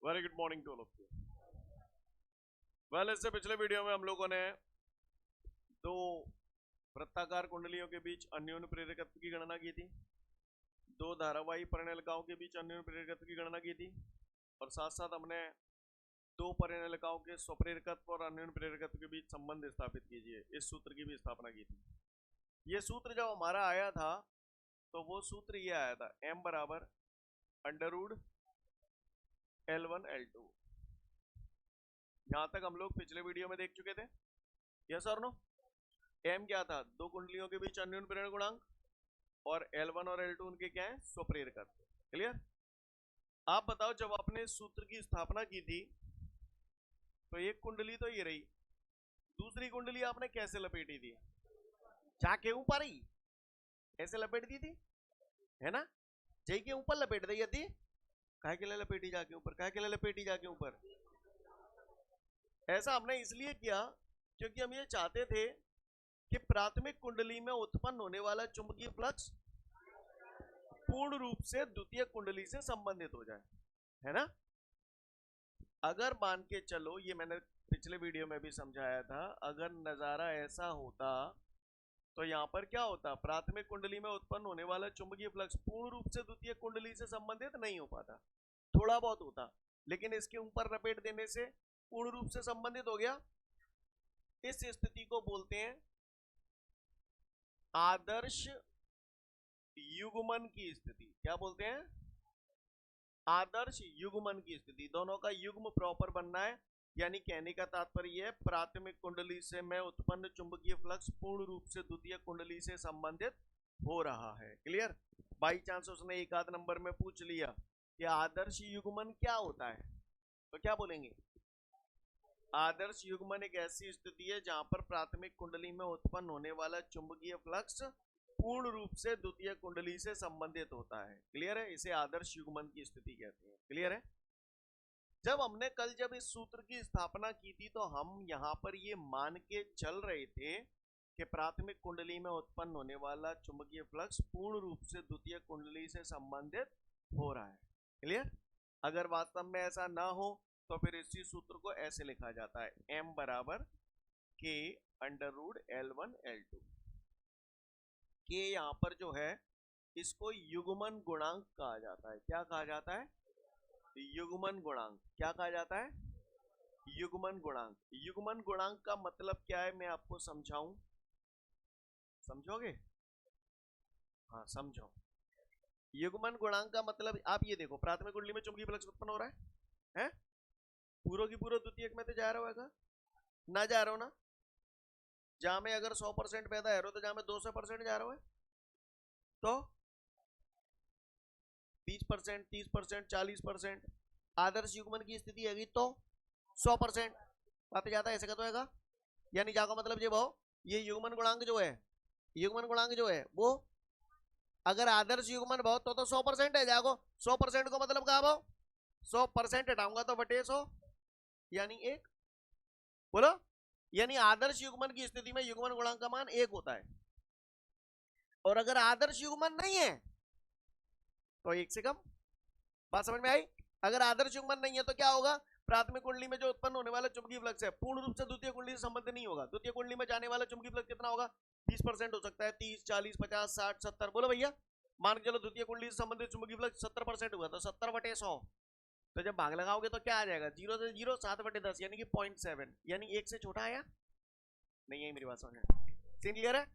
Very good morning to all of you. Well, इससे पिछले video में हम लोगों ने दो वृत्ताकार कुंडलियों के बीच अन्योन्य प्रेरकत्व की गणना की थी, दो धारावाही परिणलिकाओं के बीच अन्योन्य प्रेरकत्व की गणना की थी, और साथ साथ हमने दो परिणलिकाओं के स्वप्रेरकत्व और अन्योन्य प्रेरकत्व के बीच संबंध स्थापित कीजिए, इस सूत्र की भी स्थापना की थी। ये सूत्र जब हमारा आया था तो वो सूत्र ये आया था, m बराबर अंडर L1 L2। यहां तक हम लोग पिछले वीडियो में देख चुके थे, यस और नो। m क्या था? दो कुंडलियों के बीच अन्योन्य प्रेरण गुणांक, और L1 और L2 उनके क्या है? स्वप्रेरकत्व। क्लियर? आप बताओ, जब आपने इस सूत्र की स्थापना की थी तो एक कुंडली तो ये रही, दूसरी कुंडली आपने कैसे लपेटी थी? जाके ऊपर ही ऐसे लपेट दी थी, है ना? जय के ऊपर लपेट दी थी। काहे के लिए लपेटी जाके ऊपर? काहे के लिए लपेटी जाके ऊपर? ऐसा हमने इसलिए किया क्योंकि हम ये चाहते थे कि प्राथमिक कुंडली में उत्पन्न होने वाला चुंबकीय फ्लक्स पूर्ण रूप से द्वितीय कुंडली से संबंधित हो जाए, है ना? अगर मान के चलो, ये मैंने पिछले वीडियो में भी समझाया था, अगर नजारा ऐसा होता तो यहां पर क्या होता? प्राथमिक कुंडली में उत्पन्न होने वाला चुंबकीय फ्लक्स पूर्ण रूप से द्वितीय कुंडली से संबंधित नहीं हो पाता, थोड़ा बहुत होता, लेकिन इसके ऊपर लपेट देने से पूर्ण रूप से संबंधित हो गया। इस स्थिति को बोलते हैं आदर्श युग्मन की स्थिति। क्या बोलते हैं? आदर्श युग्मन की स्थिति। दोनों का युग्म प्रॉपर बनना है, यानी कहने का तात्पर्य है प्राथमिक कुंडली से में उत्पन्न चुंबकीय फ्लक्स पूर्ण रूप से द्वितीय कुंडली से संबंधित हो रहा है। क्लियर? बाई चांस उसने एक आध नंबर में पूछ लिया कि आदर्श युग्मन क्या होता है, तो क्या बोलेंगे? आदर्श युग्मन एक ऐसी स्थिति है जहां पर प्राथमिक कुंडली में उत्पन्न होने वाला चुंबकीय फ्लक्स पूर्ण रूप से द्वितीय कुंडली से संबंधित होता है। क्लियर है? इसे आदर्श युग्मन की स्थिति कहते हैं। क्लियर है? जब इस सूत्र की स्थापना की थी तो हम यहां पर ये मान के चल रहे थे कि प्राथमिक कुंडली में उत्पन्न होने वाला चुंबकीय फ्लक्स पूर्ण रूप से द्वितीय कुंडली से संबंधित हो रहा है। क्लियर? अगर वास्तव में ऐसा ना हो तो फिर इसी सूत्र को ऐसे लिखा जाता है, m बराबर k under root L1 L2। k यहां पर जो है इसको युग्मन गुणांक कहा जाता है। क्या कहा जाता है? युग्मन गुणांक। क्या कहा जाता है? युग्मन गुणांक। युग्मन गुणांक का मतलब क्या है, मैं आपको समझाऊं, समझोगे? हाँ, समझो। युग्मन गुणांक का मतलब आप ये देखो, प्राथमिक कुंडली में चुंबकीय फ्लक्स उत्पन्न हो रहा है? पूरा की पूरा द्वितीयक में तो जा रहा होगा ना? जा रहा हो ना? जहां में अगर 100% पैदा है तो जहां में 200% जा रहा है, तो 20%, 30%, 40%। आदर्श युग्मन की स्थिति है तो 100% वापस जाता है, ऐसे का तो है। यानी जाको मतलब ये भाव, ये युग्मन गुणांक जो है, युग्मन गुणांक जो है वो अगर आदर्श युग्मन भाव तो 100% है। जाको 100% को मतलब कहा भाव? 100% हटाऊंगा तो बटे 100, यानी 1। बोलो, यानी आदर्श युग्मन की स्थिति में युग्मन गुणांक का मान 1 होता है, और अगर आदर्श युग्मन नहीं है तो 1 से कम। बात समझ में आई? अगर आदर्श युग्मन नहीं है तो क्या होगा? प्राथमिक कुंडली में जो उत्पन्न होने वाला चुंबकीय फ्लक्स है पूर्ण रूप से द्वितीय कुंडली से संबंध नहीं होगा। द्वितीय कुंडली में जाने वाला चुंबकीय फ्लक्स कितना होगा? 30% हो सकता है, 30, 40, 50, 60, 70। बोलो भैया, मान के चलो द्वितीय कुंडली से संबंधित चुंबकीय फ्लक्स 70% हुआ, तो 70/100। तो जब भाग लगाओगे तो क्या आ जाएगा? 0 से 0, 7/10, यानी कि 0.7, यानी 1 से छोटा आया। नहीं है मेरी बात समझ में? सीन क्लियर है?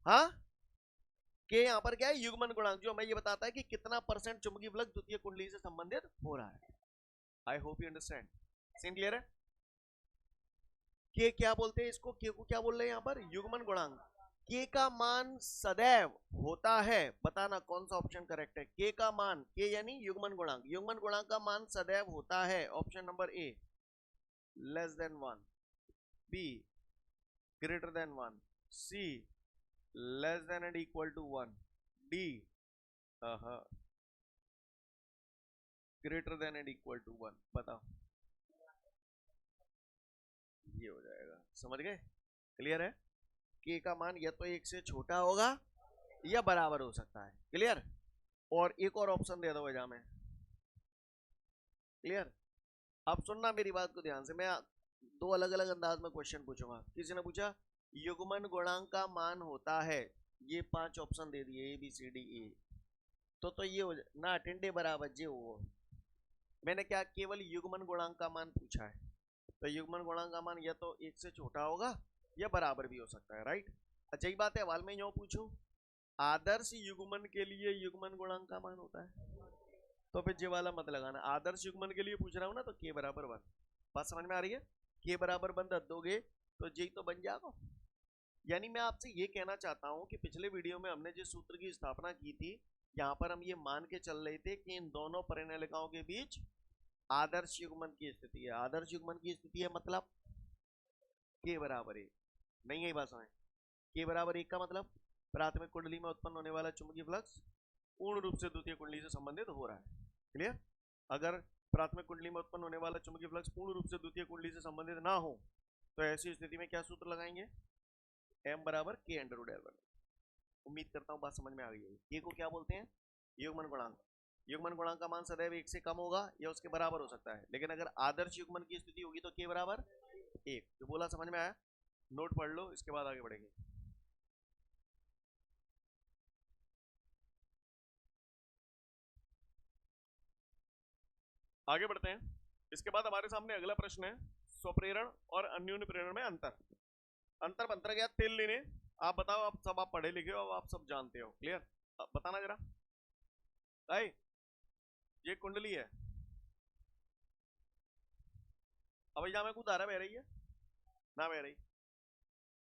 हाँ, के यहाँ पर क्या है? युग्मन गुणांक, जो हमें ये बताता है कि कितना परसेंट चुंबकीय फ्लक्स द्वितीय कुंडली से संबंधित हो रहा है। I hope you understand. Scene clear है? के क्या बोलते हैं इसको? के को क्या बोल रहे हैं यहाँ पर? युग्मन गुणांक। के का मान सदैव होता है, बताना कौन सा ऑप्शन करेक्ट है? के का मान, के यानी युग्मन गुणांक, युग्मन गुणांक का मान सदैव होता है। Option number a less than 1, b greater than 1, c less than and equal to 1, d greater than and equal to 1। बताओ, ये हो जाएगा। समझ गए? क्लियर है? के का मान या तो 1 से छोटा होगा या बराबर हो सकता है। क्लियर? और एक और ऑप्शन दे दो वजह में। क्लियर? अब सुनना मेरी बात को ध्यान से, मैं दो अलग अलग अंदाज में क्वेश्चन पूछूंगा। किसी ने पूछा युग्मन गुणांक का मान होता है, ये 5 ऑप्शन दे दिए ABCDE, तो ये हो ना टिंडे बराबर जे हो। मैंने क्या केवल युग्मन गुणांक का मान पूछा है, तो युग्मन गुणांक का मान या तो 1 से छोटा होगा या बराबर भी हो सकता है, राइट। अच्छा यही बात है, हवाल में यूं पूछूं आदर्श युग्मन के लिए युग्मन गुणांक का मान होता है, तो फिर जे वाला मत लगाना। आदर्श युग्मन के लिए पूछ रहा हूं ना, तो के बराबर 1। बात समझ में आ रही है? के बराबर 1 रख दोगे तो जे तो बन जाएगा। यानी मैं आपसे ये कहना चाहता हूं कि पिछले वीडियो में हमने जिस सूत्र की स्थापना की थी, यहाँ पर हम ये मान के चल रहे थे कि इन दोनों परिणलिकाओं के बीच आदर्श युग्मन की स्थिति है। आदर्श युग्मन की स्थिति है मतलब के बराबर 1। नहीं है बात समझ? के बराबर 1 का मतलब प्राथमिक कुंडली में उत्पन्न होने वाला चुंबकीय फ्लक्स पूर्ण रूप से द्वितीय कुंडली से संबंधित हो रहा है। क्लियर? अगर प्राथमिक कुंडली में उत्पन्न होने वाला चुंबकीय फ्लक्स पूर्ण रूप से द्वितीय कुंडली से संबंधित ना हो, तो ऐसी स्थिति में क्या सूत्र लगाएंगे? m बराबर k अंडर रूट L1। उम्मीद करता हूँ बात समझ में आ गई होगी। के को क्या बोलते हैं? युग्मन गुणांक। युग्मन गुणांक का मान सदैव 1 से कम होगा या उसके बराबर हो सकता है, लेकिन अगर आदर्श युग्मन की स्थिति होगी तो के बराबर 1। जो बोला समझ में आया? नोट पढ़ लो, इसके बाद आगे बढ़ेंगे। आगे बढ़ते हैं। इसके बाद हमारे सामने अगला प्रश्न है, स्वप्रेरण और अन्योन्य प्रेरण में अंतर। अंतर क्या? तेल लेने। आप बताओ, आप पढ़े लिखे हो, आप सब जानते हो। क्लियर? बताना जरा भाई। ये कुंडली है, अब यहां में कुछ धारा बह रही है ना, बह रही।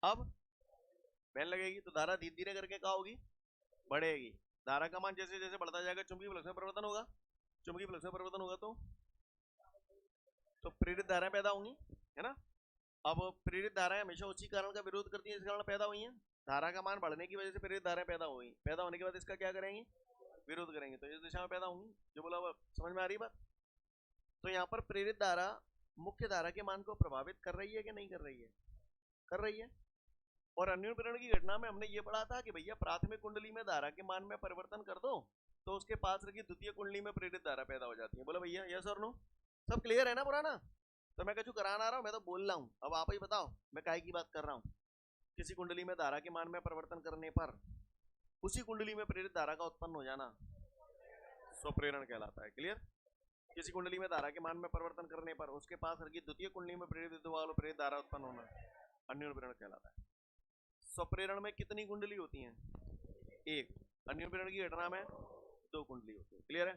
अब बहन लगेगी तो धारा धीरे धीरे करके क्या होगी? बढ़ेगी। धारा का मान जैसे जैसे बढ़ता जाएगा चुंबकीय फ्लक्स में परिवर्तन होगा। चुंबकीय फ्लक्स में परिवर्तन होगा तो प्रेरित धाराएं पैदा होंगी, है ना। अब प्रेरित धाराएं हमेशा उसी कारण का विरोध करती है जिस कारण पैदा हुई हैं। धारा का मान बढ़ने की वजह से प्रेरित धाराएं पैदा हुई, पैदा होने के बाद इसका क्या करेंगी? विरोध करेंगे, तो इस दिशा में पैदा होंगी। जो बोला समझ में आ रही बात? तो यहाँ पर प्रेरित धारा मुख्य धारा के मान को प्रभावित कर रही है कि नहीं कर रही है? कर रही है। और अन्योन्य प्रेरण की घटना में हमने ये पढ़ा था कि भैया प्राथमिक कुंडली में धारा के मान में परिवर्तन कर दो तो उसके पास रखी द्वितीय कुंडली में प्रेरित धारा पैदा हो जाती है। बोला भैया यस और नो? सब क्लियर है ना पुराना? तो मैं कुछ कराना आ रहा हूँ, मैं तो बोल रहा हूँ, अब आप ही बताओ मैं काहे की बात कर रहा हूँ। किसी कुंडली में धारा के मान में परिवर्तन करने पर उसी कुंडली में प्रेरित धारा का उत्पन्न हो जाना स्वप्रेरण कहलाता है। क्लियर? किसी कुंडली में धारा के मान में परिवर्तन करने पर उसके पास रखी द्वितीय कुंडली में प्रेरित विद्युत वालों प्रेरित धारा उत्पन्न होना अन्योन्य प्रेरण कहलाता है। स्वप्रेरण में कितनी कुंडली होती हैं? 1। अन्योन्य प्रेरण की घटना में 2 कुंडली होती है। क्लियर है?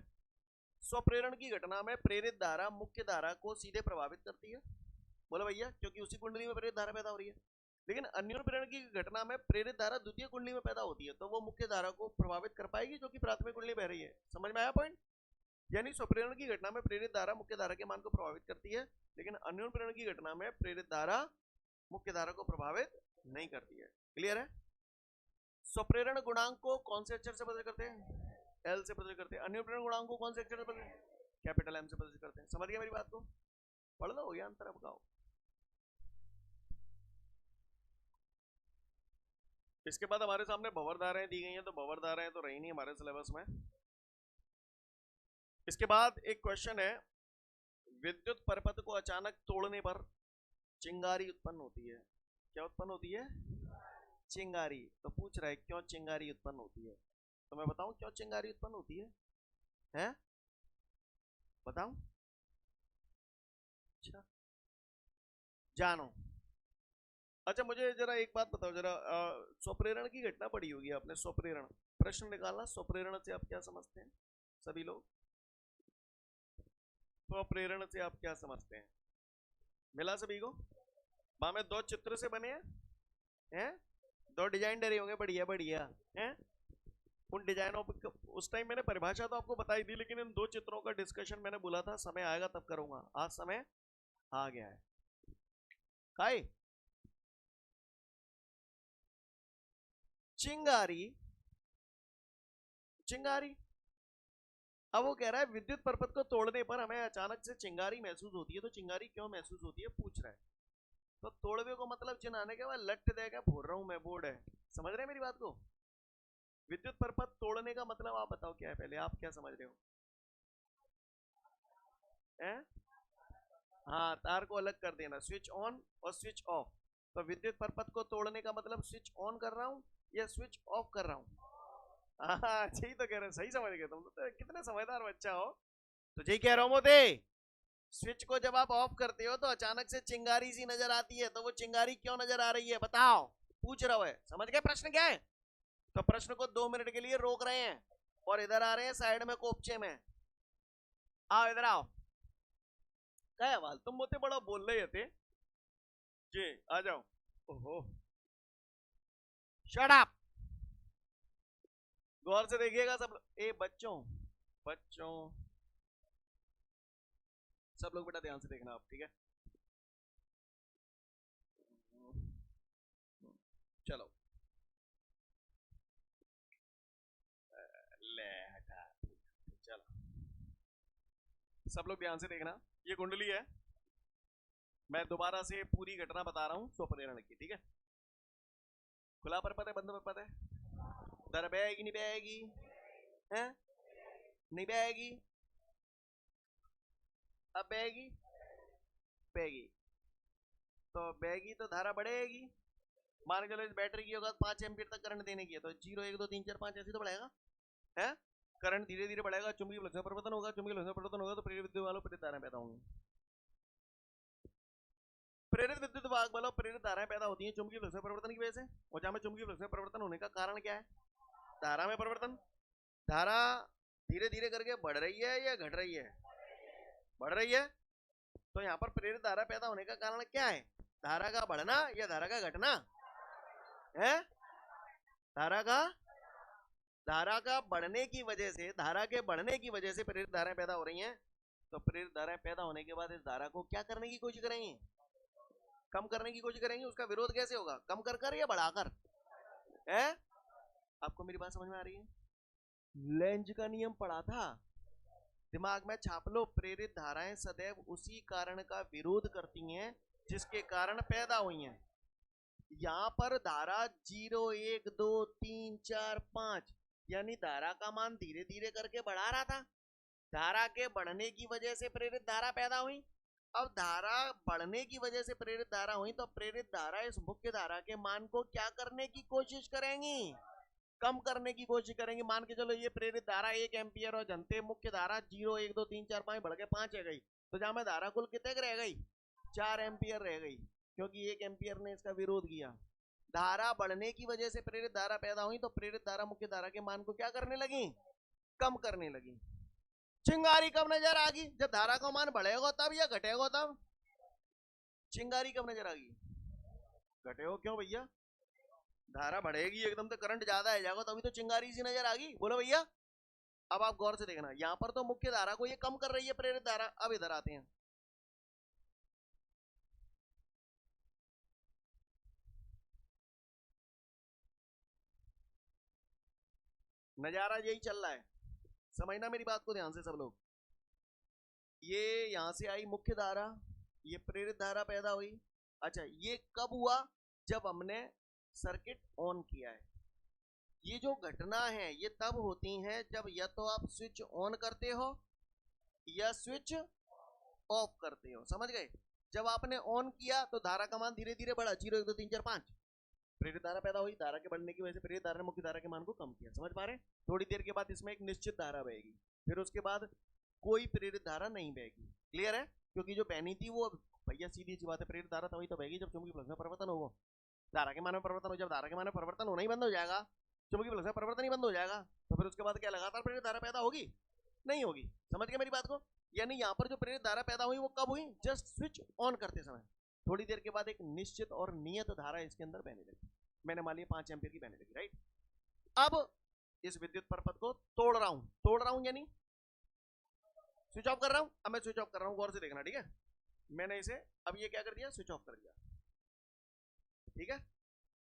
स्वप्रेरण की घटना में प्रेरित धारा मुख्य धारा को सीधे प्रभावित करती है। बोला भैया क्योंकि उसी कुंडली में प्रेरित धारा पैदा हो रही है। लेकिन अन्योन्य प्रेरण की घटना में प्रेरित धारा द्वितीय कुंडली में पैदा होती है, तो वो मुख्य धारा को प्रभावित कर पाएगी जो कि प्राथमिक कुंडली बह रही है। समझ में आया पॉइंट? यानी स्वप्रेरण की घटना में प्रेरित धारा मुख्य धारा के मान को प्रभावित करती है, लेकिन अन्योन्य प्रेरण की घटना में प्रेरित धारा मुख्य धारा को प्रभावित नहीं करती है। क्लियर है? स्वप्रेरण गुणांक को कौन से अक्षर से बदल करते हैं? एल से बदल करते हैं। अन्योन्य प्रेरण गुणांक को कौन से अक्षर से बदल? कैपिटल एम से बदल करते हैं। समझ गया मेरी बात को? पढ़ लो, या अंतर बताओ। इसके बाद हमारे सामने भंवर धाराएं दी गई हैं, तो भंवर धाराएं तो रही नहीं हमारे सिलेबस में। इसके बाद एक क्वेश्चन है, विद्युत परपथ को अचानक तोड़ने पर चिंगारी उत्पन्न होती है। क्या उत्पन्न होती है? चिंगारी। तो पूछ रहा है क्यों चिंगारी उत्पन्न होती है? तो मैं बताऊं क्यों चिंगारी उत्पन्न होती है? हैं? बताऊं? अच्छा जानो। अच्छा मुझे जरा एक बात बताओ जरा, स्वप्रेरण की घटना पढ़ी होगी आपने, स्वप्रेरण। प्रश्न निकालना, स्वप्रेरण से आप क्या समझते हैं सभी लोग? स्वप्रेरण से आप क्या समझते हैं? मिला सभी को? वहां में 2 चित्र से बने हैं, 2 डिजाइन डरे होंगे, बढ़िया बढ़िया हैं। उन डिजाइनों पर उस टाइम मैंने परिभाषा तो आपको बताई थी, लेकिन इन 2 चित्रों का डिस्कशन मैंने बोला था समय आएगा तब करूंगा। आज समय आ गया है। काय चिंगारी, चिंगारी। अब वो कह रहा है विद्युत परपथ को तोड़ने पर हमें अचानक से चिंगारी महसूस होती है, तो चिंगारी क्यों महसूस होती है पूछ रहा है। तो तोड़वे को मतलब चिन्हाने के बाद लट देगा, भूल रहा हूं मैं, बोर्ड है। समझ रहे हैं मेरी बात को? विद्युत परपथ तोड़ने का मतलब आप बताओ क्या है, पहले आप क्या समझ रहे हो? हैं? हाँ, तार को अलग कर देना, स्विच ऑन और स्विच ऑफ। तो विद्युत परपथ को तोड़ने का मतलब स्विच ऑन कर रहा हूँ या स्विच ऑफ कर रहा हूँ। हाँ, यही तो कह रहे हैं, सही समझ गए तुम तो, कितने समझदार बच्चा हो। तो यही कह रहा हूँ मोते, स्विच को जब आप ऑफ करते हो तो अचानक से चिंगारी सी नजर आती है, तो वो चिंगारी क्यों नजर आ रही है बताओ, पूछ रहा है। समझ गए प्रश्न क्या है? तो प्रश्न को 2 मिनट के लिए रोक रहे हैं और इधर आ रहे हैं साइड में कोपचे में। आओ इधर आओ। क्या है वाल, तुम मोते बड़ा बोल रहे थे जी, आ जाओ। ओहो, शट अप। गौर से देखिएगा सब। ए बच्चों, बच्चों सब लोग बेटा ध्यान से देखना आप, ठीक है? चलो, ले हटा, चलो सब लोग ध्यान से देखना। ये कुंडली है, मैं दोबारा से पूरी घटना बता रहा हूँ स्वप्रेरण की, ठीक है? खुला परपत है, बंद परपत है, दर बहेगी नहीं बहेगी है, नहीं बहेगी, अब बहेगी, बहेगी। तो बहेगी तो धारा बढ़ेगी। मान के चलो इस बैटरी की होगा 5 एम्पीयर तक करंट देने की है, तो 0 1 2 3 4 5 ऐसे तो बढ़ेगा है। करंट धीरे धीरे बढ़ेगा, चुंबकीय फ्लक्स में परिवर्तन होगा, चुंबकीय फ्लक्स में परिवर्तन होगा तो प्रेरित विद्युत वालों प्रेरित धाराएं पैदा होंगी। प्रेरित विद्युत वाहक बलों प्रेरित धाराएं पैदा होती हैं चुंबकीय फ्लक्स में परिवर्तन की वजह से। और जहां में चुंबकीय फ्लक्स में परिवर्तन होने का कारण क्या है? धारा में परिवर्तन। धारा धीरे धीरे करके बढ़ रही है या घट रही है? बढ़ रही है। तो यहाँ पर प्रेरित धारा पैदा होने का कारण क्या है? धारा का बढ़ना या धारा का घटना है? धारा का बढ़ने की वजह से, धारा के बढ़ने की वजह से प्रेरित धाराएं पैदा हो रही हैं। तो प्रेरित धाराएं पैदा होने के बाद इस धारा को क्या करने की कोशिश करेंगे? कम करने की कोशिश करेंगे। उसका विरोध कैसे होगा? कम कर कर या बढ़ाकर है? आपको मेरी बात समझ में आ रही है? लेंज का नियम पढ़ा था, दिमाग में छाप लो। प्रेरित धाराएं सदैव उसी कारण का विरोध करती हैं जिसके कारण पैदा हुई हैं। यहां पर धारा 0 1 2 3 4 5 यानी धारा का मान धीरे धीरे करके बढ़ा रहा था। धारा के बढ़ने की वजह से प्रेरित धारा पैदा हुई। अब धारा बढ़ने की वजह से प्रेरित धारा हुई, तो प्रेरित धारा इस मुख्य धारा के मान को क्या करने की कोशिश करेंगी? कम करने की कोशिश करेंगे। मान के चलो ये प्रेरित धारा 1 एम्पियर और जनते मुख्य धारा 0 1 2 3 4 5 बढ़ के 5 रह गई, तो जहां में धारा कुल कितने रह गई? 4 एम्पियर रह गई, क्योंकि 1 एम्पियर ने इसका विरोध किया। धारा बढ़ने की वजह से प्रेरित धारा पैदा हुई, तो प्रेरित धारा मुख्य धारा के मान को क्या करने लगी? कम करने लगी। चिंगारी कब नजर आ गई? जब धारा का मान बढ़ेगा तब या घटेगा तब? चिंगारी कब नजर आ गई? घटेगा। क्यों भैया? धारा बढ़ेगी एकदम तो करंट ज्यादा आ जाएगा, तभी तो चिंगारी सी नजर आ गई। बोलो भैया। अब आप गौर से देखना, यहां पर तो मुख्य धारा को ये कम कर रही है प्रेरित धारा। अब इधर आते हैं, नजारा यही चल रहा है। समझना मेरी बात को ध्यान से सब लोग। ये यहां से आई मुख्य धारा, ये प्रेरित धारा पैदा हुई। अच्छा, ये कब हुआ? जब हमने सर्किट ऑन किया है। ये जो घटना है ये तब होती है जब या तो आप स्विच ऑन करते हो या स्विच ऑफ करते हो। समझ गए? जब आपने ऑन किया तो धारा का मान धीरे धीरे बढ़ा, 0 1 2 3 4 5 प्रेरित धारा पैदा हुई। धारा के बढ़ने की वजह से प्रेरित धारा ने मुख्य धारा के मान को कम किया। समझ पा रहे? थोड़ी देर के बाद इसमें एक निश्चित धारा बहेगी, फिर उसके बाद कोई प्रेरित धारा नहीं बहेगी। क्लियर है? क्योंकि जो बहनी थी वो भैया सीधी सी बात है, प्रेरित धारा तभी तो बहेगी जब चुंबकीय फ्लक्स में परिवर्तन होगा। धारा के मान में परिवर्तन हो, जब धारा के मान में परिवर्तन होना ही बंद हो जाएगा, चुंबकीय फ्लक्स में परिवर्तन ही बंद हो जाएगा, तो फिर उसके बाद क्या लगातार प्रेरित धारा पैदा होगी? नहीं होगी। समझ गए मेरी बात को? यानी यहाँ पर जो प्रेरित धारा पैदा हुई वो कब हुई? जस्ट स्विच ऑन करते समय। थोड़ी देर के बाद एक निश्चित और नियत धारा इसके अंदर बहने लगी। मैंने मान लिया 5 एम्पीयर की बहने लगी, राइट? अब इस विद्युत परपथ को तोड़ रहा हूं यानी स्विच ऑफ कर रहा हूं। अब मैं स्विच ऑफ कर रहा हूं, गौर से देखना, ठीक है? मैंने इसे अब ये क्या कर दिया? स्विच ऑफ कर दिया, ठीक है?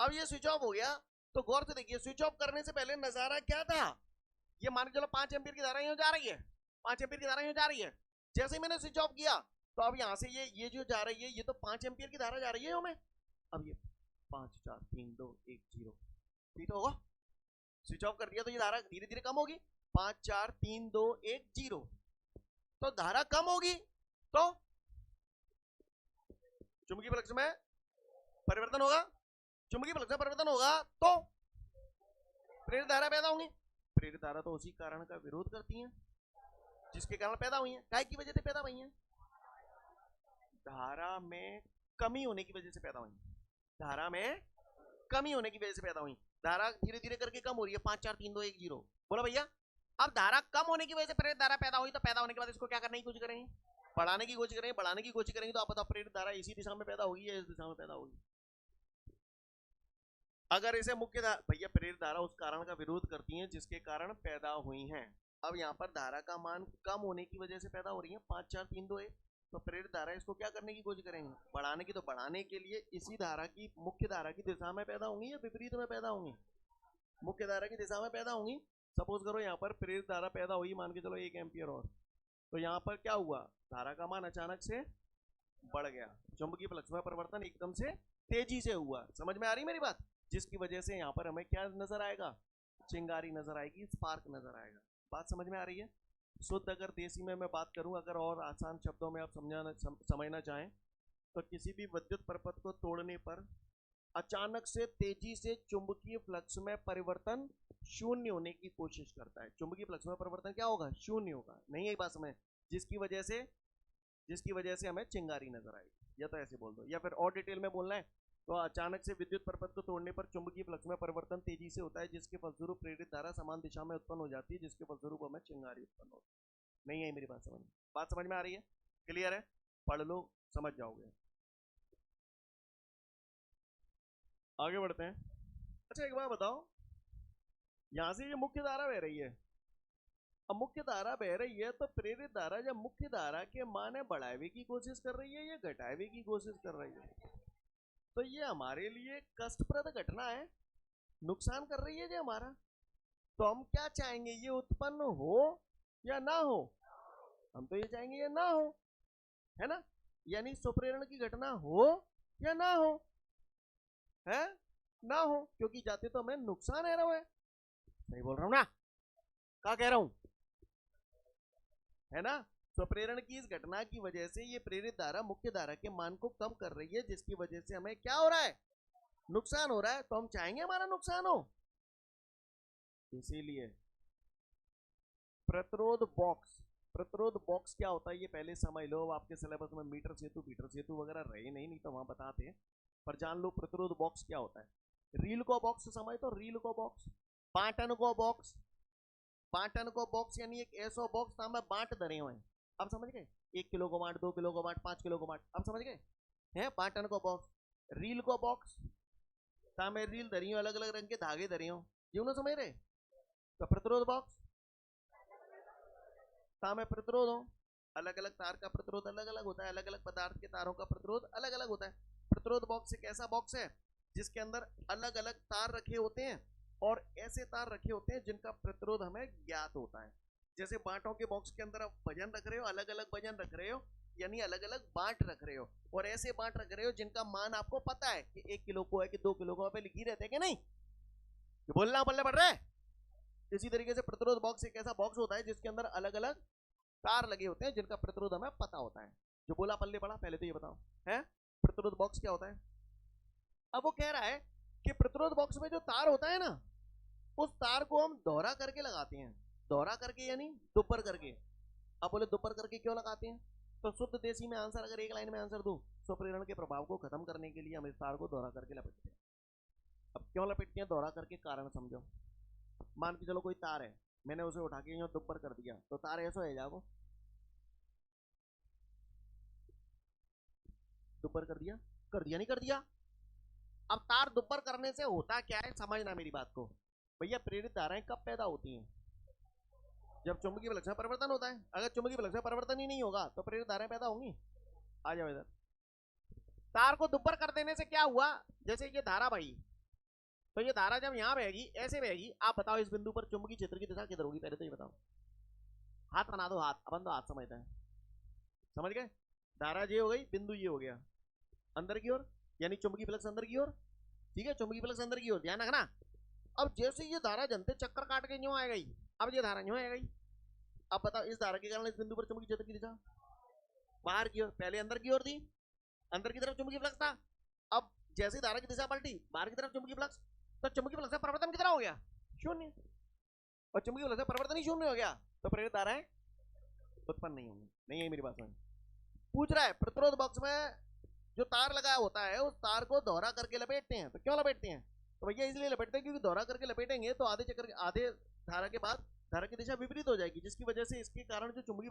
अब ये स्विच ऑफ हो गया, तो गौर से देखिए, स्विच ऑफ करने से पहले नजारा क्या था? ये मान के चलो 5 एम्पीयर की धारा यहां जा रही है, 5 एम्पीयर की धारा यहां जा रही है। जैसे ही मैंने स्विच ऑफ किया तो अब यहां से ये जो जा रही है ये तो 5 एम्पीयर की धारा जा रही है में। अब ये 5 4 3 2 1 0, ठीक तो होगा? स्विच ऑफ कर दिया तो ये धारा धीरे धीरे कम होगी। 5 4 3 2 1 0, तो धारा कम होगी तो चुंबकीय फ्लक्स में परिवर्तन होगा, चुंबकीय फ्लक्स में परिवर्तन होगा तो प्रेरित धारा पैदा होंगी। प्रेरित धारा तो उसी कारण का विरोध करती है जिसके कारण पैदा हुई है। काय की वजह से पैदा हुई है? धारा में कमी होने की वजह से पैदा हुई। धारा में कमी होने की वजह से पैदा हुई। धारा धीरे धीरे करके कम हो रही है, 5 4 3 2 1 0। बोला भैया, अब धारा कम होने की वजह से प्रेरित धारा पैदा हुई, तो पैदा होने के बाद इसको क्या करने की कोशिश करेंगे? बढ़ाने की कोशिश करेंगे। बढ़ाने की कोशिश करेंगे तो आप बताओ प्रेरित धारा इसी दिशा में पैदा होगी या इस दिशा में पैदा होगी? अगर इसे मुख्य धारा, भैया प्रेरित धारा उस कारण का विरोध करती है जिसके कारण पैदा हुई है। अब यहाँ पर धारा का मान कम होने की वजह से पैदा हो रही है, 5 4 3 2 1। तो प्रेरित धारा इसको क्या करने की कोशिश करेंगे? बढ़ाने की। तो बढ़ाने के लिए इसी धारा की, मुख्य धारा की दिशा में पैदा होंगी या विपरीत में पैदा होंगी? मुख्य धारा की दिशा में पैदा होंगी। सपोज करो यहाँ पर प्रेरित धारा पैदा हुई, मान के चलो 1 एम्पियर और, तो यहाँ पर क्या हुआ? धारा का मान अचानक से बढ़ गया, चुंबकीय फ्लक्स में परिवर्तन एकदम से तेजी से हुआ। समझ में आ रही मेरी बात? जिसकी वजह से यहाँ पर हमें क्या नजर आएगा? चिंगारी नजर आएगी, स्पार्क नजर आएगा। बात समझ में आ रही है? शुद्ध अगर देसी में मैं बात करूं, अगर और आसान शब्दों में आप समझना चाहें, तो किसी भी विद्युत परपथ को तोड़ने पर अचानक से तेजी से चुंबकीय फ्लक्स में परिवर्तन शून्य होने की कोशिश करता है। चुंबकीय फ्लक्स में परिवर्तन क्या होगा? शून्य होगा। नहीं है बात समझ? जिसकी वजह से हमें चिंगारी नजर आएगी। या तो ऐसे बोल दो, या फिर और डिटेल में बोलना है तो अचानक से विद्युत परपथ को तोड़ने पर चुंबकीय फ्लक्स में परिवर्तन तेजी से होता है, जिसके फलस्वरूप प्रेरित धारा समान दिशा में उत्पन्न हो जाती है, जिसके फलस्वरूप हमें चिंगारी उत्पन्न होती है। नहीं है मेरी बात समझ? बात समझ में आ रही है? क्लियर है? पढ़ लो, समझ जाओगे। आगे बढ़ते हैं। अच्छा एक बात बताओ, यहां से ये मुख्य धारा बह रही है। अब मुख्य धारा बह रही है तो प्रेरित धारा जब मुख्य धारा के मान बढ़ावे की कोशिश कर रही है या घटावे की कोशिश कर रही है, तो ये हमारे लिए कष्टप्रद घटना है, नुकसान कर रही है जो हमारा। तो हम क्या चाहेंगे? ये उत्पन्न हो या ना हो? हम तो ये चाहेंगे ये ना हो, है ना? यानी स्वप्रेरण की घटना हो या ना हो, है ना हो, क्योंकि जाते तो हमें नुकसान है रहा है। सही बोल रहा हूं ना? क्या कह रहा हूं, है ना? स्वप्रेरण की इस घटना की वजह से ये प्रेरित धारा मुख्य धारा के मान को कम कर रही है, जिसकी वजह से हमें क्या हो रहा है? नुकसान हो रहा है। तो हम चाहेंगे हमारा नुकसान हो। इसीलिए प्रतिरोध बॉक्स, प्रतिरोध बॉक्स क्या होता है ये पहले समझ लो। आपके सिलेबस में मीटर सेतु वगैरह रहे नहीं तो वहां बताते हैं, पर जान लो प्रतिरोध बॉक्स क्या होता है। रील को बॉक्स समझ तो, रील को बॉक्स, बांटन को बॉक्स। बांटन को बॉक्स यानी एक ऐसा बॉक्स था में बांट धरे हुए हैं। अब समझ गए? 1 किलो को बांट, 2 किलो को बांट, 5 किलो को बांट। अब समझ गए? हैं बांटन को बॉक्स। रील को बॉक्स था में रील धरी हो, अलग अलग रंग के धागे धरे हो, क्यों ना समझ रहे? तो प्रतिरोध बॉक्स था में प्रतिरोध हो, अलग अलग तार का प्रतिरोध अलग अलग होता है, अलग अलग पदार्थ के तारों का प्रतिरोध अलग अलग होता है। प्रतिरोध बॉक्स एक ऐसा बॉक्स है जिसके अंदर अलग अलग तार रखे होते हैं, और ऐसे तार रखे होते हैं जिनका प्रतिरोध हमें ज्ञात होता है। जैसे बांटों के बॉक्स के अंदर आप वजन रख रहे हो, अलग अलग वजन रख रहे हो, यानी अलग अलग बांट रख रहे हो, और ऐसे बांट रख रहे हो जिनका मान आपको पता है कि 1 किलो को है कि 2 किलो को, पे लिखी रहते हैं कि नहीं? बोलना पल्ले पड़ रहा है। इसी तरीके से प्रतिरोध बॉक्स एक ऐसा बॉक्स होता है जिसके अंदर अलग अलग तार लगे होते हैं जिनका प्रतिरोध हमें पता होता है। जो बोला पल्ले पड़ा, पहले तो ये बताओ है प्रतिरोध बॉक्स क्या होता है। अब वो कह रहा है कि प्रतिरोध बॉक्स में जो तार होता है ना, उस तार को हम दोहरा करके लगाते हैं। दोहरा करके यानी दुब्बर करके। अब बोले दुब्बर करके क्यों लगाते हैं? तो शुद्ध देसी में आंसर, अगर एक लाइन में आंसर दूं, स्वप्रेरण के प्रभाव को खत्म करने के लिए हम इस तार को दोहरा करके लपेटते हैं। अब क्यों लपेटते हैं दोहरा करके? कारण समझो। मान के चलो कोई तार है, मैंने उसे उठा के यूं दुब्बर कर दिया, तो तार ऐसा हो जाएगा, दुब्बर कर दिया, नहीं कर दिया। अब तार दुब्बर करने से होता क्या है, समझना मेरी बात को। भैया प्रेरित धाराएं कब पैदा होती हैं? जब चुंबकीय फ्लक्स में परिवर्तन होता है। अगर चुंबकीय फ्लक्स में परिवर्तन ही नहीं होगा तो प्रेरित धाराएं पैदा होंगी? आ जाओ इधर। तार को दुब्बर कर देने से क्या हुआ? जैसे ये धारा बही, तो ये धारा जब यहाँ बहेगी, ऐसे बहेगी। आप बताओ इस बिंदु पर चुंबकीय क्षेत्र की दिशा किधर होगी? पहले तो ये बताओ। हाथ बना दो, हाथ, अपन तो हाथ समझते हैं। समझ गए? धारा ये हो गई, बिंदु ये हो गया अंदर की ओर, यानी चुंबकीय फ्लक्स अंदर की ओर। ठीक है, चुंबकीय फ्लक्स अंदर की ओर, ध्यान रखना। अब जैसे ये धारा जनते चक्कर काट के यूं आ गई, अब ये धारा यूं आ गई। अब बताओ इस धारा के कारण इस बिंदु पर चुंबकीय क्षेत्र की दिशा बाहर की ओर, पहले अंदर की ओर थी, अंदर की तरफ चुंबकीय फ्लक्स था, अब जैसे धारा की दिशा पलटी बाहर की तरफ चुंबकीय फ्लक्स, तो चुंबकीय फ्लक्स में परिवर्तन कितना हो गया? शून्य। और चुंबकीय फ्लक्स में परिवर्तन ही शून्य हो गया तो प्रेरित धाराएं उत्पन्न नहीं होंगी। नहीं है मेरी बात में? पूछ रहा है प्रतिरोध बॉक्स में जो तार लगाया होता है उस तार को दोहरा करके लपेटते हैं, तो क्यों लपेटते हैं? तो भैया इसलिए लपेटते हैं क्योंकि दोहरा करके लपेटेंगे तो आधे धारा के बाद धारा की दिशा विपरीत हो जाएगी, जिसकी वजह से इसके कारण जो चुंबकीय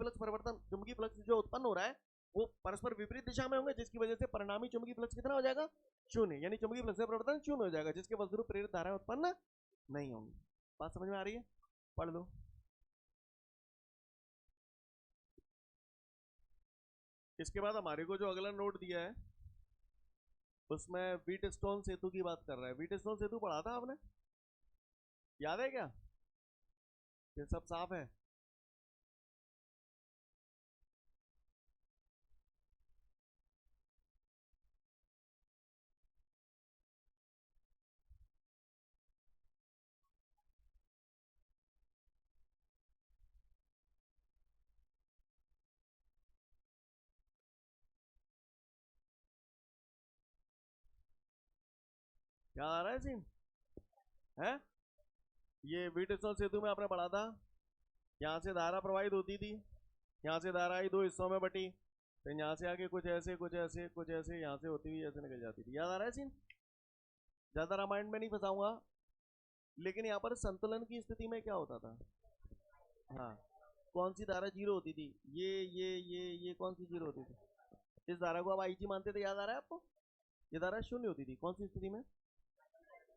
फ्लक्स जो उत्पन्न हो रहा है वो परस्पर विपरीत दिशा में होंगे, जिसकी वजह से परिणामी चुंबकीय फ्लक्स कितना हो जाएगा? शून्य। यानी चुंबकीय फ्लक्स में परिवर्तन शून्य हो जाएगा, जिसके फलस्वरूप प्रेरित धाराएं उत्पन्न नहीं होंगी। बात समझ में आ रही है? पढ़ लो। इसके बाद हमारे को जो अगला नोट दिया है उसमें व्हीटस्टोन सेतु की बात कर रहा है। व्हीटस्टोन सेतु पढ़ा था आपने? याद है क्या? ये सब साफ है? याद आ रहा है सीन है? ये व्हीटस्टोन सेतु में आपने पढ़ा था, यहाँ से धारा प्रवाहित होती थी, यहाँ से धारा आई दो हिस्सों में बटी, फिर यहाँ से आके कुछ ऐसे कुछ ऐसे कुछ ऐसे यहाँ से होती हुई ऐसे निकल जाती थी। याद आ रहा है सीन? ज्यादा रामायण में नहीं फंसाऊंगा, लेकिन यहाँ पर संतुलन की स्थिति में क्या होता था? हाँ, कौन सी धारा जीरो होती थी? ये कौन सी जीरो होती थी? इस धारा को आप आई जी मानते थे, याद आ रहा है आपको? ये धारा शून्य होती थी, कौन सी स्थिति में?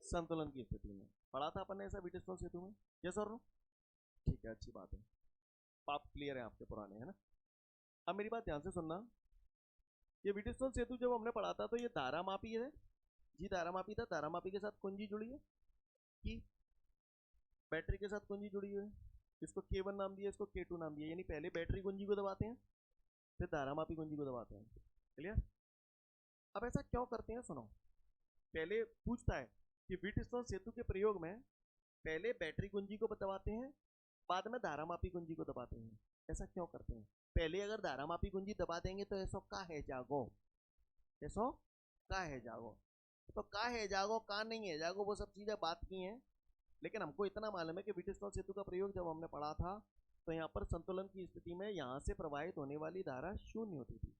संतुलन की स्थिति में। पढ़ा था अपन ने ऐसा व्हीटस्टोन सेतु में? यस और नो? ठीक है, अच्छी बात है, पाप क्लियर है आपके पुराने, है ना? अब मेरी बात ध्यान से सुनना। ये व्हीटस्टोन सेतु जब हमने पढ़ा था तो ये धारा मापी है जी, धारा मापी था। धारा मापी के साथ कुंजी जुड़ी है कि बैटरी के साथ कुंजी जुड़ी हुई है, इसको K1 नाम दिया, इसको K2 नाम दिया। यानी पहले बैटरी कुंजी को दबाते हैं फिर धारा मापी कुंजी को दबाते हैं। क्लियर? अब ऐसा क्यों करते हैं सुनो। पहले पूछता है कि व्हीटस्टोन सेतु के प्रयोग में पहले बैटरी कुंजी को दबाते हैं, बाद में धारा मापी कुंजी को दबाते हैं। ऐसा क्यों करते हैं? पहले अगर धारा मापी कुंजी दबा देंगे तो ऐसो का है जागो, ऐसो का है जागो, तो का है जागो का नहीं है जागो वो सब चीजें बात की हैं। लेकिन हमको इतना मालूम है कि व्हीटस्टोन सेतु का प्रयोग जब हमने पढ़ा था तो यहाँ पर संतुलन की स्थिति में यहाँ से प्रवाहित होने वाली धारा शून्य होती थी।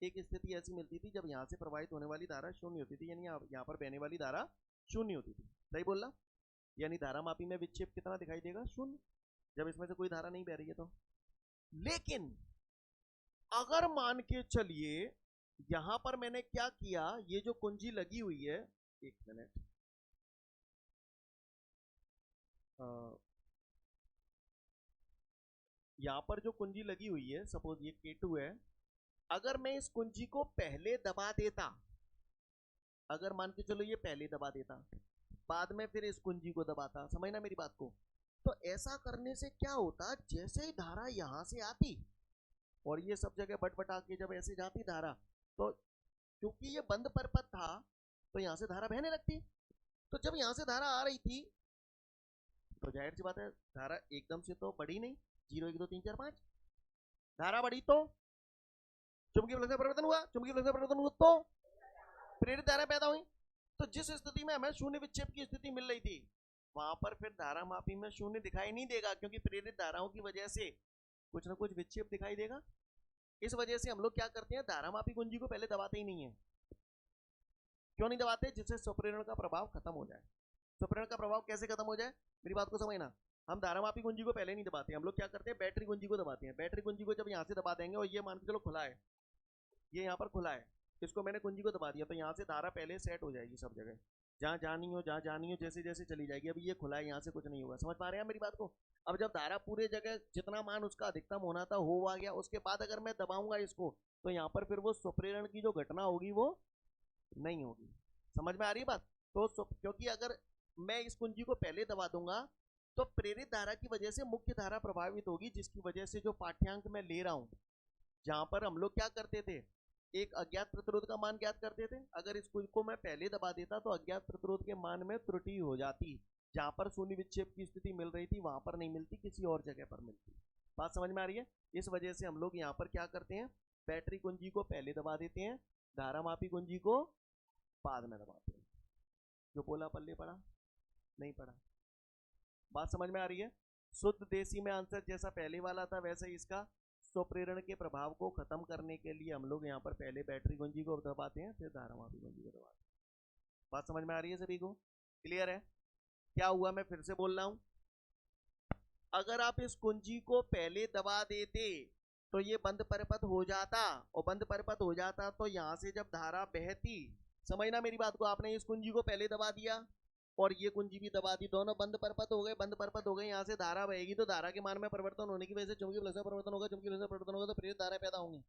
एक स्थिति ऐसी मिलती थी जब यहाँ से प्रवाहित होने वाली धारा शून्य होती थी, यानी यहाँ पर बहने वाली धारा शून्य होती थी। सही बोला? यानी धारा मापी में विक्षेप कितना दिखाई देगा? शून्य, जब इसमें से कोई धारा नहीं बह रही है तो। लेकिन अगर मान के चलिए यहां पर मैंने क्या किया, ये जो कुंजी लगी हुई है, एक मिनट, यहां पर जो कुंजी लगी हुई है, सपोज ये K2 है, अगर मैं इस कुंजी को पहले दबा देता, अगर मान के चलो ये पहले दबा देता, बाद में फिर इस कुंजी को दबाता, समझना मेरी बात को, तो ऐसा करने से क्या होता, जैसे ही धारा यहां से आती और ये सब जगह बटबटा के जब ऐसे जाती धारा, तो क्योंकि ये बंद परपथ था तो यहां से धारा बहने लगती। तो जब यहां से धारा आ रही थी तो जाहिर सी बात है धारा एकदम से तो बढ़ी नहीं, 0 1 2 3 4 5, धारा बढ़ी तो चुंबकीय फ्लक्स में परिवर्तन हुआ, चुंबकीय फ्लक्स में परिवर्तन हुआ तो प्रेरित धारा पैदा हुई। तो जिस स्थिति में हमें शून्य विक्षेप की स्थिति मिल रही थी वहां पर फिर धारा मापी में शून्य दिखाई नहीं देगा, क्योंकि प्रेरित धाराओं की वजह से कुछ ना कुछ विक्षेप दिखाई देगा। इस वजह से हम लोग क्या करते हैं, धारा मापी कुंजी को पहले दबाते ही नहीं है। क्यों नहीं दबाते? जिससे स्वप्रेरण का प्रभाव खत्म हो जाए। स्वप्रेरण का प्रभाव कैसे खत्म हो जाए, मेरी बात को समझना। हम धारा मापी कुंजी को पहले नहीं दबाते, हम लोग क्या करते हैं, बैटरी कुंजी को दबाते हैं। बैटरी कुंजी को जब यहाँ से दबा देंगे और ये मान के चलो खुला है, ये यहाँ पर खुला है, इसको मैंने कुंजी को दबा दिया तो यहाँ से धारा पहले सेट हो जाएगी सब जगह, जहाँ जानी हो जहाँ जानी हो जैसे जैसे चली जाएगी। अभी ये खुला है, यहाँ से कुछ नहीं होगा। समझ पा रहे हैं मेरी बात को? अब जब धारा पूरे जगह जितना मान उसका अधिकतम होना था हो आ गया, उसके बाद अगर मैं दबाऊंगा इसको तो यहाँ पर फिर वो स्वप्रेरण की जो घटना होगी वो नहीं होगी। समझ में आ रही है बात? तो क्योंकि अगर मैं इस कुंजी को पहले दबा दूंगा तो प्रेरित धारा की वजह से मुख्य धारा प्रभावित होगी, जिसकी वजह से जो पाठ्यांक मैं ले रहा हूं, जहां पर हम लोग क्या करते थे, एक अज्ञात प्रतिरोध का मान ज्ञात करते थे, अगर इस कुंजी को मैं पहले दबा देता तो अज्ञात प्रतिरोध के मान में त्रुटि हो जाती, जहां पर शून्य विक्षेप की स्थिति मिल रही थी वहां पर नहीं मिलती, किसी और जगह पर मिलती। बात समझ में आ रही है? इस वजह से हम लोग यहाँ पर क्या करते हैं, बैटरी कुंजी को पहले दबा देते हैं धारामापी कुंजी को बाद में दबाते हैं। जो बोला पल्ले पड़ा नहीं पड़ा? बात समझ में आ रही है? शुद्ध देसी में आंसर जैसा पहले वाला था वैसे ही इसका स्वप्रेरण के प्रभाव को खत्म करने के लिए हम लोग यहाँ पर पहले बैटरी कुंजी को दबाते हैं, फिर धारामापी कुंजी को दबाते हैं। बात समझ में आ रही है सभी को? क्लियर है? क्या हुआ, मैं फिर से बोल रहा हूं, अगर आप इस कुंजी को पहले दबा देते तो ये बंद परिपथ हो जाता, और बंद परिपथ हो जाता तो यहां से जब धारा बहती, समझना मेरी बात को, आपने इस कुंजी को पहले दबा दिया और ये कुंजी भी दबा दी, दोनों बंद परपथ हो गए, बंद परपथ हो गए, यहाँ से धारा बहेगी तो धारा के मान में परिवर्तन होने की वजह से चुंबकीय फ्लक्स में परिवर्तन होगा, चुंबकीय फ्लक्स में परिवर्तन होगा तो प्रेरित धारा पैदा होंगी,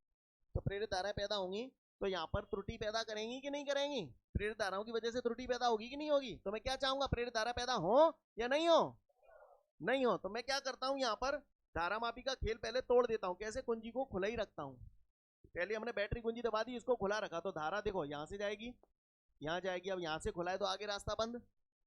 तो प्रेरित धारा पैदा होंगी तो यहाँ पर त्रुटि पैदा करेंगी कि नहीं करेंगी? प्रेरित धाराओं की वजह से त्रुटि पैदा होगी कि नहीं होगी? तो मैं क्या चाहूंगा, प्रेरित धारा पैदा हो या नहीं हो? नहीं हो। तो मैं क्या करता हूं, यहाँ पर धारामापी का खेल पहले तोड़ देता हूं। कैसे? कुंजी को खुला ही रखता हूं। पहले हमने बैटरी कुंजी दबा दी, इसको खुला रखा तो धारा देखो यहां से जाएगी, यहाँ जाएगी, अब यहाँ से खुला है तो आगे रास्ता बंद,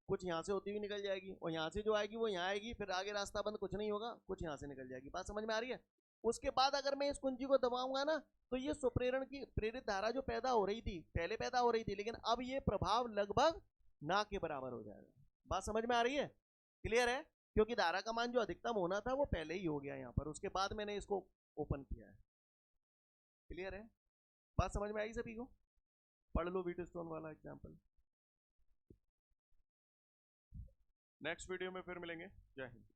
कुछ यहाँ से होती हुई निकल जाएगी, और यहाँ से जो आएगी वो यहाँ आएगी, फिर आगे रास्ता बंद, कुछ नहीं होगा, कुछ यहाँ से निकल जाएगी। बात समझ में आ रही है? उसके बाद अगर मैं इस कुंजी को दबाऊंगा ना तो ये सुप्रेरण की प्रेरित धारा जो पैदा हो रही थी, पहले पैदा हो रही थी, लेकिन अब ये प्रभाव लगभग ना के बराबर हो जाएगा। बात समझ में आ रही है? क्लियर है? क्योंकि धारा का मान जो अधिकतम होना था वो पहले ही हो गया यहाँ पर, उसके बाद मैंने इसको ओपन किया है। क्लियर है? बात समझ में आई सभी को? पढ़ लो व्हीटस्टोन वाला एग्जाम्पल। नेक्स्ट वीडियो में फिर मिलेंगे। जय हिंद।